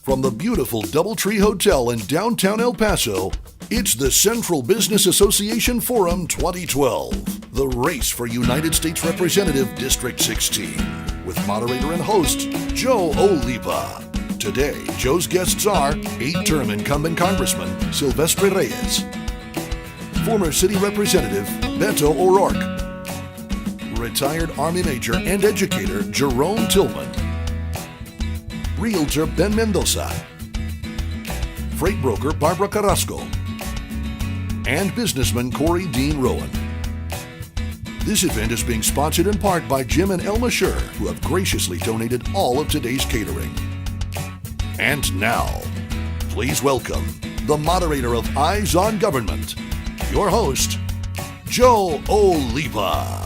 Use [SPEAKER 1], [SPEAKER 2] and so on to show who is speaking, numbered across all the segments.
[SPEAKER 1] From the beautiful Doubletree Hotel in downtown El Paso, it's the Central Business Association Forum 2012, the race for United States Representative District 16, with moderator and host Joe Oliva. Today, Joe's guests are 8-term incumbent Congressman Silvestre Reyes, former City Representative Beto O'Rourke, retired Army Major and educator Jerome Tillman, Realtor Ben Mendoza, freight broker Barbara Carrasco, and businessman Corey Dean Rowan. This event is being sponsored in part by Jim and Elma Scher, who have graciously donated all of today's catering. And now, please welcome the moderator of Eyes on Government, your host, Joe Oliva.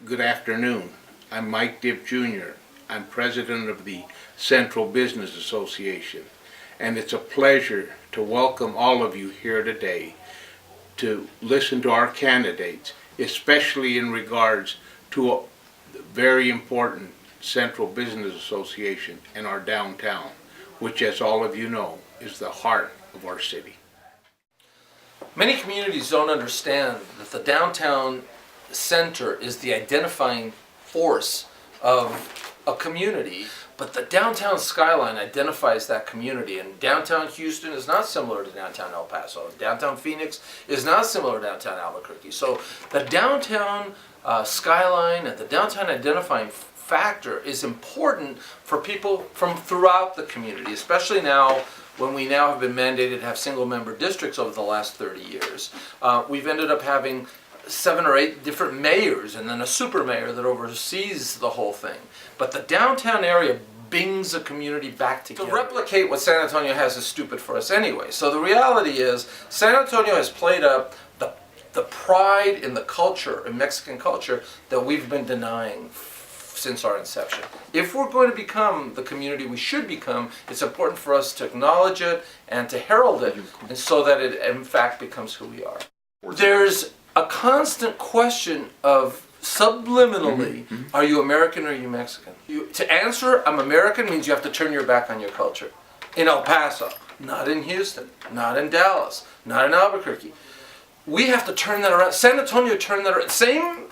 [SPEAKER 2] Good afternoon. I'm Mike Dipp Jr. I'm president of the Central Business Association, and it's a pleasure to welcome all of you here today to listen to our candidates, especially in regards to a very important Central Business Association in our downtown, which, as all of you know, is the heart of our city.
[SPEAKER 3] Many communities don't understand that the downtown center is the identifying force of a community, but the downtown skyline identifies that community. And downtown Houston is not similar to downtown El Paso. Downtown Phoenix is not similar to downtown Albuquerque. So the downtown skyline and the downtown identifying factor is important for people from throughout the community, especially now when we now have been mandated to have single-member districts over the last 30 years. We've ended up having 7 or 8 different mayors and then a super mayor that oversees the whole thing. But the downtown area brings a community back together. To replicate what San Antonio has is stupid for us anyway. So the reality is San Antonio has played up the pride in the culture, in Mexican culture, that we've been denying since our inception. If we're going to become the community we should become, it's important for us to acknowledge it and to herald it, and so that it in fact becomes who we are. There's a constant question of subliminally, are you American or are you Mexican? To answer I'm American means you have to turn your back on your culture. In El Paso, not in Houston, not in Dallas, not in Albuquerque. We have to turn that around. San Antonio turned that around. Same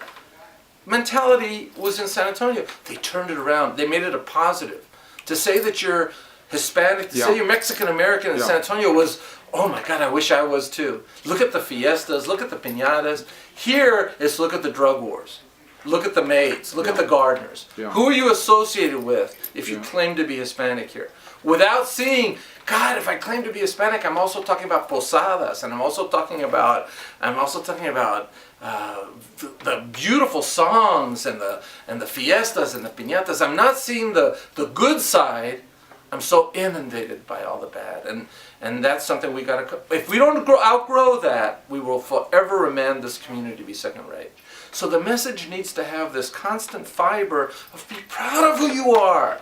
[SPEAKER 3] mentality was in San Antonio. They turned it around. They made it a positive. To say that you're Hispanic, to say you're Mexican American in San Antonio was, oh my God, I wish I was too. Look at the fiestas, look at the piñatas. Here is look at the drug wars. Look at the maids, look at the gardeners. Who are you associated with if you claim to be Hispanic here? Without seeing, God, if I claim to be Hispanic, I'm also talking about posadas, and I'm also talking about the beautiful songs and the fiestas and the piñatas. I'm not seeing the good side. I'm so inundated by all the bad, and that's something we got to. If we don't outgrow that, we will forever remand this community to be second rate. So the message needs to have this constant fiber of be proud of who you are.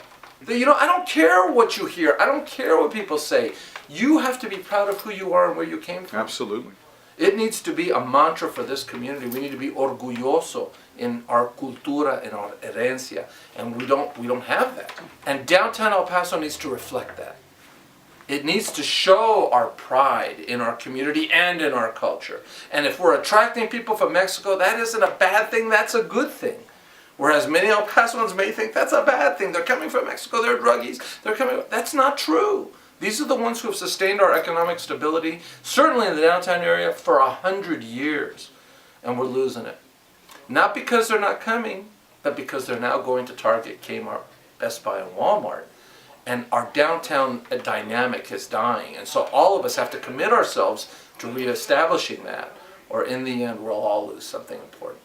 [SPEAKER 3] I don't care what you hear. I don't care what people say. You have to be proud of who you are and where you came from.
[SPEAKER 4] Absolutely.
[SPEAKER 3] It needs to be a mantra for this community. We need to be orgulloso in our cultura, in our herencia, and we don't have that. And downtown El Paso needs to reflect that. It needs to show our pride in our community and in our culture. And if we're attracting people from Mexico, that isn't a bad thing, that's a good thing. Whereas many El Pasoans may think that's a bad thing. They're coming from Mexico, they're druggies, that's not true. These are the ones who have sustained our economic stability, certainly in the downtown area, for 100 years. And we're losing it. Not because they're not coming, but because they're now going to Target, Kmart, Best Buy, and Walmart. And our downtown dynamic is dying. And so all of us have to commit ourselves to reestablishing that, or in the end, we'll all lose something important.